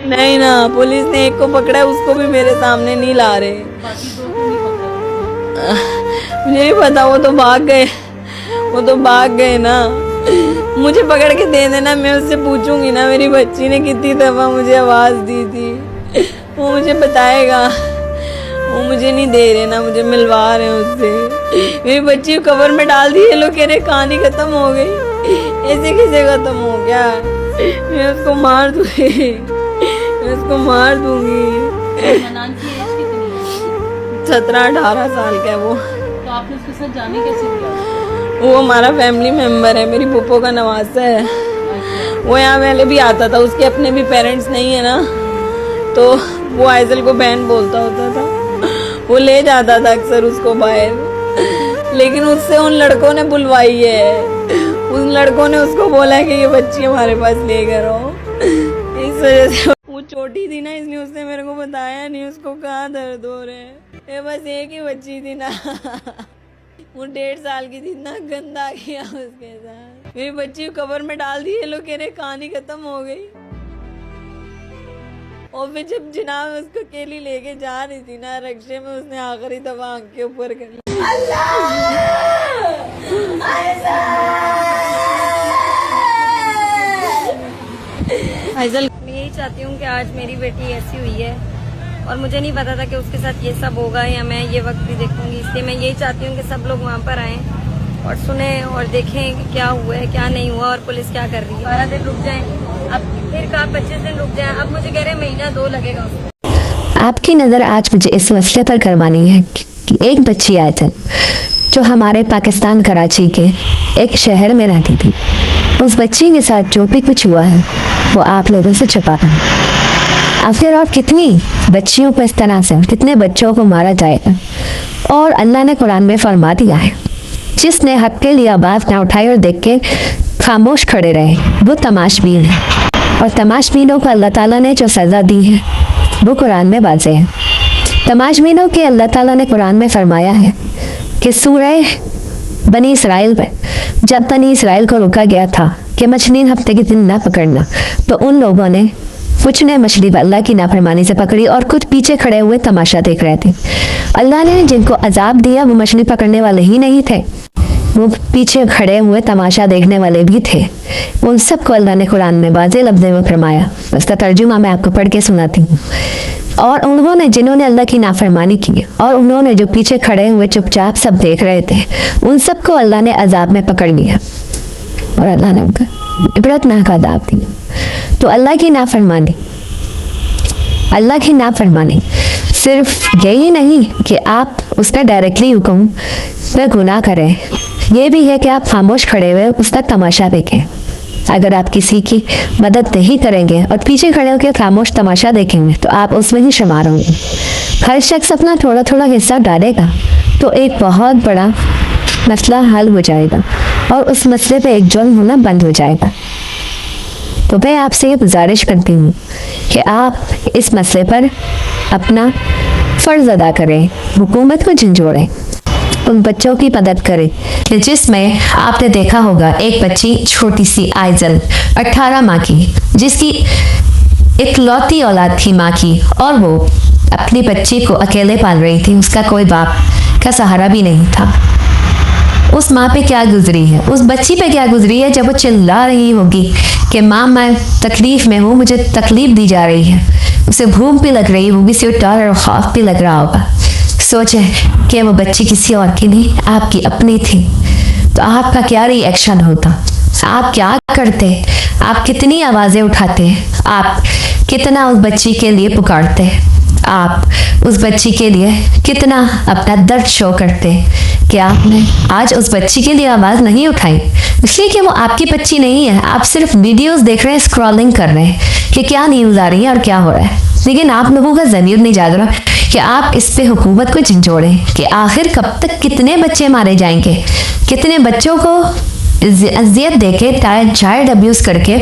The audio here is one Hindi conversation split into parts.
नहीं ना, पुलिस ने एक को पकड़ा है, उसको भी मेरे सामने नहीं ला रहे। बाकी दो क्यों नहीं पकड़ा? मुझे नहीं पता, वो तो भाग गए ना। मुझे पकड़ के दे देना, मैं उससे पूछूंगी ना मेरी बच्ची ने कितनी दफा मुझे आवाज दी थी, वो मुझे बताएगा। वो मुझे नहीं दे रहे ना, मुझे मिलवा रहे हैं उससे। मेरी बच्ची कवर में डाल दी, ये लोग कह रहे कहानी खत्म हो गई। ऐसे कैसे खत्म हो गया? मैं उसको मार दूंगी। मनान की एज कितनी है? 17-18 साल का है वो। तो आपने उसके साथ जाने कैसे दिया? वो हमारा फैमिली मेंबर है, मेरी फूफो का नवासा है। अच्छा। वो यहाँ पहले भी आता था, उसके अपने भी पेरेंट्स नहीं है ना, तो वो आइजल को बहन बोलता होता था। वो ले जाता था अक्सर उसको बाहर, लेकिन उससे उन लड़कों ने बुलवाई है। उन लड़कों ने उसको बोला कि ये बच्ची हमारे पास लेकर आओ। इस वजह से वो छोटी थी ना, इसलिए उसने मेरे को बताया नहीं उसको कहाँ दर्द हो रहे हैं। ये बस एक ही बच्ची थी ना, वो 1.5 साल की थी, इतना गंदा किया उसके साथ। मेरी बच्ची को कवर में डाल दी, ये लोग कह रहे कहानी खत्म हो गई। और फिर जब जनाब उसको अकेली लेके जा रही थी ना रक्शे में, उसने आखिरी दफा आंख के ऊपर कर ली। आइजल, मैं यही चाहती हूँ कि आज मेरी बेटी ऐसी हुई है और मुझे नहीं पता था कि उसके साथ ये सब होगा या मैं ये वक्त भी देखूंगी, इसलिए मैं यही चाहती हूँ कि सब लोग वहाँ पर आएं और सुने और देखें कि क्या हुआ है क्या नहीं हुआ और पुलिस क्या कर रही है। 12 दिन रुक जाए, अब फिर कहा 25 दिन रुक जाए, अब मुझे कह रहे हैं महीना 2 लगेगा उसको। आपकी नज़र आज मुझे इस मसले पर करवानी है कि एक बच्ची आयतन जो हमारे पाकिस्तान कराची के एक शहर में रहती थी, उस बच्ची के साथ जो भी कुछ हुआ है वो आप लोगों से छुपा है। आखिर और कितनी बच्चियों को इस तरह से, कितने बच्चों को मारा जाएगा। और अल्लाह ने कुरान में फरमा दिया है, जिसने हक के लिए आवाज़ ना उठाई और देख के खामोश खड़े रहे वो तमाशबीन है। और तमाशबीनों को अल्लाह ताला ने जो सज़ा दी है वो कुरान में वाज़े है। तमाशबीनों के अल्लाह ताला ने कुरान में फरमाया है कि सूरह बनी इसराइल में जब बनी इसराइल को रोका गया था कि मछली हफ्ते के दिन ना पकड़ना, तो उन लोगों ने कुछ ने मछली अल्लाह की नाफरमानी से पकड़ी और कुछ पीछे खड़े हुए तमाशा देख रहे थे। अल्लाह ने जिनको अजाब दिया वो मछली पकड़ने वाले ही नहीं थे, वो पीछे खड़े हुए तमाशा देखने वाले भी थे। उन सबको अल्लाह ने कुरान में वाज़े लफ्ज़ों में फरमाया। उसका तर्जुमा मैं आपको पढ़ के सुनाती हूँ। और उन्होंने जिन्होंने अल्लाह की नाफरमानी की और उन्होंने जो पीछे खड़े हुए चुपचाप सब देख रहे थे, उन सबको अल्लाह ने अजाब में पकड़ लिया और अल्लाह ने उनका इबरतनाक अजाब दिया। तो अल्लाह की नाफरमानी सिर्फ यही नहीं कि आप उसका डायरेक्टली हुक्म में गुनाह करें, ये भी है कि आप खामोश खड़े हुए उसका तमाशा देखें। अगर आप किसी की मदद नहीं करेंगे और पीछे खड़े होकर खामोश तमाशा देखेंगे तो आप उसमें ही शुमार होंगे। हर शख्स अपना थोड़ा थोड़ा हिस्सा डालेगा तो एक बहुत बड़ा मसला हल हो जाएगा और उस मसले पे एक जुल्म होना बंद हो जाएगा। तो मैं आपसे ये गुजारिश करती हूँ कि आप इस मसले पर अपना फ़र्ज़ अदा करें, हुकूमत को झंझोड़ें, उन बच्चों की मदद करें कि जिसमें आपने देखा होगा एक बच्ची छोटी सी आइजल 18 माह की, जिसकी इकलौती औलाद थी माँ की, और वो अपनी बच्ची को अकेले पाल रही थी, उसका कोई बाप का सहारा भी नहीं था। उस माँ पे क्या गुजरी है, उस बच्ची पे क्या गुजरी है जब वो चिल्ला रही होगी कि माँ मैं तकलीफ़ में हूँ, मुझे तकलीफ़ दी जा रही है, उसे भूख भी लग रही होगी, उसे डर और खौफ भी लग रहा होगा। सोचें कि वो बच्ची किसी और की नहीं, आपकी अपनी थी, तो आपका क्या रिएक्शन होता, आप क्या करते, आप कितनी आवाज़ें उठाते, आप कितना उस बच्ची के लिए पुकारते, आप उस बच्ची के लिए कितना अपना दर्द शो करते कि आपने आज उस बच्ची के लिए आवाज़ नहीं उठाई, इसलिए कि वो आपकी बच्ची नहीं है। आप सिर्फ वीडियोस देख रहे हैं, स्क्रॉलिंग कर रहे हैं कि क्या न्यूज़ आ रही है और क्या हो रहा है, लेकिन आप लोगों का ज़मीर नहीं जाग रहा कि आप इस पे हुकूमत को झंझोड़ें कि आखिर कब तक कितने बच्चे मारे जाएंगे, कितने बच्चों को अजियत देके चाइल्ड अब्यूज़ करके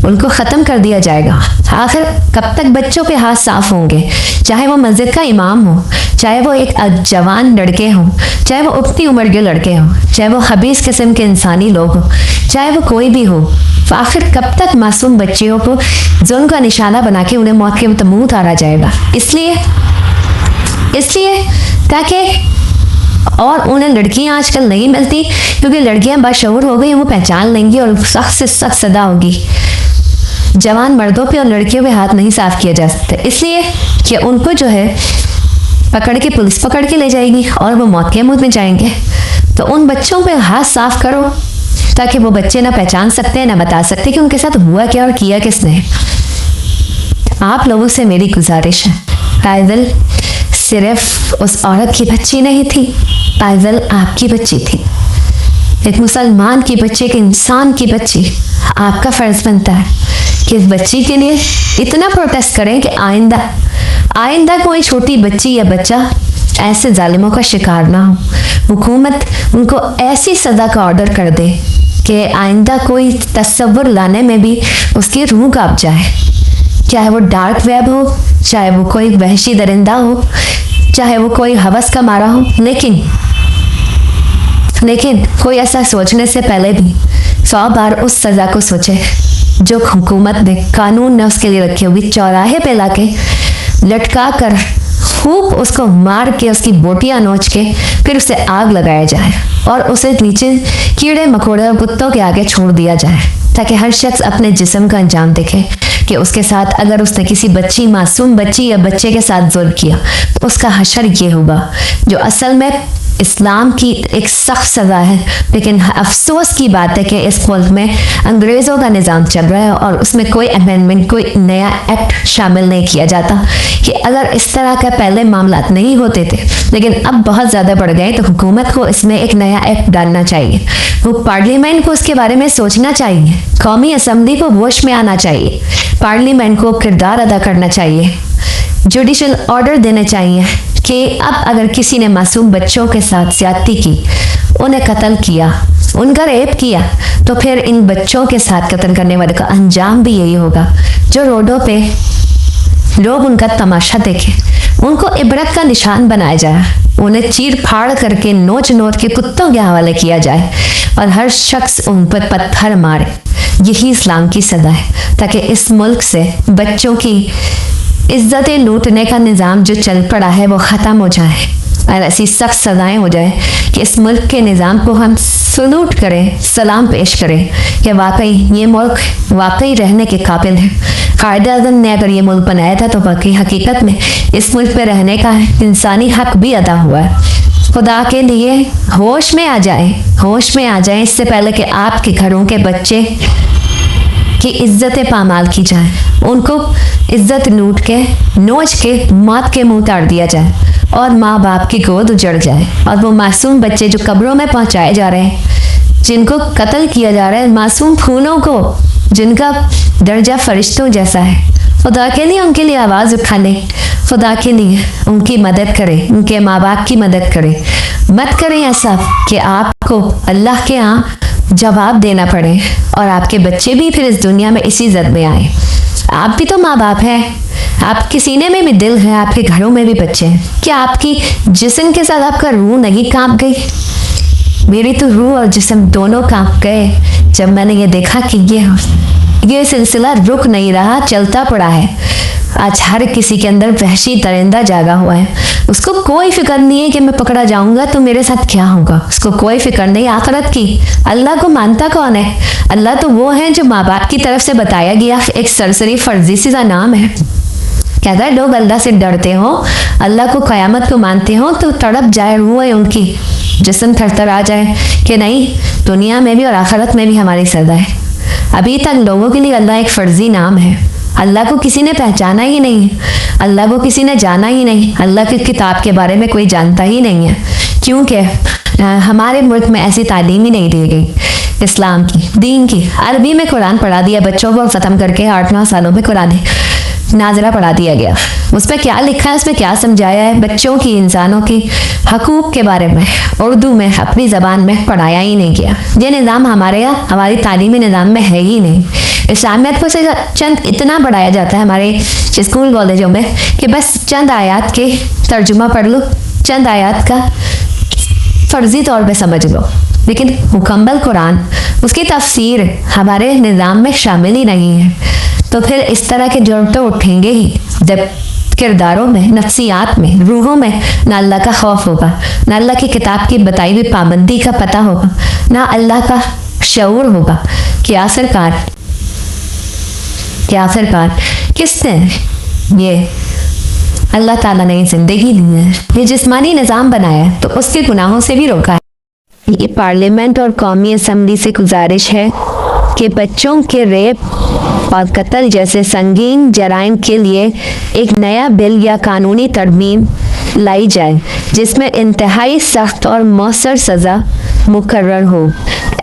उनको ख़त्म कर दिया जाएगा। आखिर कब तक बच्चों पे हाथ साफ होंगे, चाहे वो मस्जिद का इमाम हो, चाहे वो एक जवान लड़के हों, चाहे वो उतनी उम्र के लड़के हों, चाहे वो हबीस किस्म के इंसानी लोग हों, चाहे वो कोई भी हो, आखिर कब तक मासूम बच्चियों को जुल्म का निशाना बना के उन्हें मौत के मुंह उतारा जाएगा। इसलिए ताकि और उन्हें लड़कियां आजकल नहीं मिलती, क्योंकि लड़कियां बाशऊर हो गई, वो पहचान लेंगी और सख्त से सख्त सजा होगी। जवान मर्दों पे और लड़कियों पे हाथ नहीं साफ किया जा सकता, इसलिए कि उनको जो है पकड़ के पुलिस पकड़ के ले जाएगी और वो मौत के मुंह में जाएंगे। तो उन बच्चों पे हाथ साफ करो ताकि वो बच्चे ना पहचान सकते हैं, ना बता सकते कि उनके साथ हुआ क्या और किया किसने। आप लोगों से मेरी गुजारिश है, पायदल सिर्फ उस औरत की बच्ची नहीं थी, पायदल आपकी बच्ची थी, एक मुसलमान की बच्ची, एक इंसान की बच्ची। आपका फर्ज बनता है कि इस बच्ची के लिए इतना प्रोटेस्ट करें कि आइंदा कोई छोटी बच्ची या बच्चा ऐसे जालिमों का शिकार ना हो। हुकूमत उनको ऐसी सज़ा का ऑर्डर कर दे कि आइंदा कोई तस्वुर लाने में भी उसकी रूह कांप जाए, चाहे वो डार्क वेब हो, चाहे वो कोई वहशी दरिंदा हो, चाहे वो कोई हवस का मारा हो। लेकिन कोई ऐसा सोचने से पहले भी 100 बार उस सज़ा को सोचे जो हुकूमत ने, कानून ने उसके लिए रखी होगी। चौराहे पे लाके लटका कर खूब उसको मार के उसकी बोटियां नोच के फिर उसे आग लगाया जाए और उसे नीचे कीड़े मकोड़े और कुत्तों के आगे छोड़ दिया जाए, ताकि हर शख्स अपने जिस्म का अंजाम देखे कि उसके साथ अगर उसने किसी बच्ची, मासूम बच्ची या बच्चे के साथ जुल्म किया तो उसका हशर ये होगा, जो असल में इस्लाम की एक सख्त सज़ा है। लेकिन अफसोस की बात है कि इस मुल्क में अंग्रेज़ों का निज़ाम चल रहा है और उसमें कोई अमेंडमेंट, कोई नया एक्ट शामिल नहीं किया जाता कि अगर इस तरह का पहले मामला नहीं होते थे लेकिन अब बहुत ज़्यादा बढ़ गए तो हुकूमत को इसमें एक नया एक्ट डालना चाहिए। वो पार्लियामेंट को उसके बारे में सोचना चाहिए, कौमी असम्बली को होश में आना चाहिए, पार्लियामेंट को किरदार अदा करना चाहिए, जुडिशल ऑर्डर देने चाहिए कि अब अगर किसी ने मासूम बच्चों के साथ ज्यादती की, उन्हें कत्ल किया, उनका रेप किया, तो फिर इन बच्चों के साथ कत्ल करने वाले का अंजाम भी यही होगा, जो रोडों पे लोग उनका तमाशा देखें, उनको इबरत का निशान बनाया जाए, उन्हें चीर फाड़ करके नोच नोच के कुत्तों के हवाले किया जाए और हर शख्स उन पर पत्थर मारे। यही इस्लाम की सज़ा है, ताकि इस मुल्क से बच्चों की इज्जतें लूटने का निज़ाम जो चल पड़ा है वो ख़त्म हो जाए और ऐसी सख्त सज़ाएं हो जाए कि इस मुल्क के निज़ाम को हम सलूट करें, सलाम पेश करें कि वाकई ये मुल्क वाकई रहने के काबिल है। कायदे आज़म ने अगर ये मुल्क बनाया था तो बाकी हकीकत में इस मुल्क पे रहने का इंसानी हक भी अदा हुआ है। खुदा के लिए होश में आ जाए, होश में आ जाए, इससे पहले कि आपके घरों के बच्चे की इज्जतें पामाल की जाए, उनको इज्जत लूट के नोच के मौत के मुंह उतार दिया जाए और माँ बाप की गोद उजड़ जाए और वो मासूम बच्चे जो कब्रों में पहुंचाए जा रहे हैं, जिनको कत्ल किया जा रहा है, मासूम खूनों को जिनका दर्जा फरिश्तों जैसा है, खुदा के लिए उनके लिए आवाज़ उठा लें, खुदा के लिए उनकी मदद करें, उनके माँ बाप की मदद करें। मत करें ऐसा कि आपको अल्लाह के यहाँ जवाब देना पड़े और आपके बच्चे भी फिर इस दुनिया में इसी जद में आए। आप भी तो माँ बाप हैं, आपके सीने में भी दिल है, आपके घरों में भी बच्चे हैं। क्या आपकी जिस्म के साथ आपका रूह नहीं कांप गई? मेरी तो रूह और जिस्म दोनों कांप गए जब मैंने ये देखा कि ये सिलसिला रुक नहीं रहा, चलता पड़ा है। आज हर किसी के अंदर वहशी दरिंदा जागा हुआ है, उसको कोई फिक्र नहीं है कि मैं पकड़ा जाऊंगा तो मेरे साथ क्या होगा, उसको कोई फिक्र नहीं आखिरत की। अल्लाह को मानता कौन है? अल्लाह तो वो है जो माँ बाप की तरफ से बताया गया एक सरसरी फर्जी सा नाम है। क्या अगर लोग अल्लाह से डरते हो, अल्लाह को, क़यामत को मानते हो तो तड़प जाए रूह है उनकी, जिस्म थरथर आ जाए कि नहीं, दुनिया में भी और आखिरत में भी हमारी सज़ा है। अभी तक लोगों के लिए अल्लाह एक फ़र्जी नाम है, अल्लाह को किसी ने पहचाना ही नहीं, अल्लाह को किसी ने जाना ही नहीं, अल्लाह की किताब के बारे में कोई जानता ही नहीं है, क्योंकि हमारे मुल्क में ऐसी तालीम ही नहीं दी गई इस्लाम की, दीन की। अरबी में कुरान पढ़ा दिया बच्चों को, ख़त्म करके 8-9 सालों में कुरान नाज़िला पढ़ा दिया गया। उस पर क्या लिखा है, उसमें क्या समझाया है, बच्चों की, इंसानों की हकूक़ के बारे में उर्दू में अपनी ज़बान में पढ़ाया ही नहीं गया। ये निज़ाम हमारे यहाँ, हमारी तालीमी निज़ाम में है ही नहीं। इस्लामियत को से चंद इतना बढ़ाया जाता है हमारे स्कूल कॉलेजों में कि बस चंद आयत के तर्जुमा पढ़ लो, चंद आयत का फर्जी तौर पे समझ लो, लेकिन मुकम्मल कुरान उसकी तफसीर हमारे निज़ाम में शामिल ही नहीं है। तो फिर इस तरह के जुर्म तो उठेंगे ही जब किरदारों में, नफ्सियात में, रूहों में ना अल्लाह का खौफ होगा, ना अल्लाह की किताब की बताई हुई पाबंदी का पता होगा, ना अल्लाह का शऊर होगा कि आखिरकार किसने ये अल्लाह ताला ने जिंदगी दी है, ये जिस्मानी निज़ाम बनाया है तो उसके गुनाहों से भी रोका है। ये पार्लियामेंट और कौमी असम्बली से गुजारिश है कि बच्चों के रेप और कत्ल जैसे संगीन जराइम के लिए एक नया बिल या कानूनी तरमीम लाई जाए जिसमें इंतहाई सख्त और मौसर सज़ा मुकर्रर हो।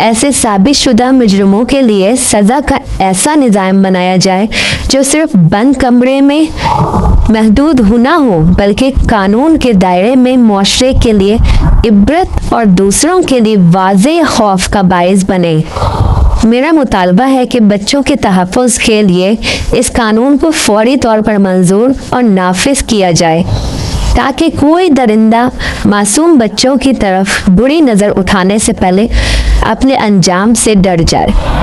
ऐसे साबित शुदा मुजरिमों के लिए सज़ा का ऐसा निज़ाम बनाया जाए जो सिर्फ बंद कमरे में महदूद ना हो बल्कि कानून के दायरे में मुआशरे के लिए इबरत और दूसरों के लिए वाज़ेह खौफ का बाइस बने। मेरा मुतालबा है कि बच्चों के तहफ़्फ़ुज़ के लिए इस कानून को फौरी तौर पर मंजूर और नाफिज किया जाए ताकि कोई दरिंदा मासूम बच्चों की तरफ बुरी नज़र उठाने से पहले अपने अंजाम से डर जाए।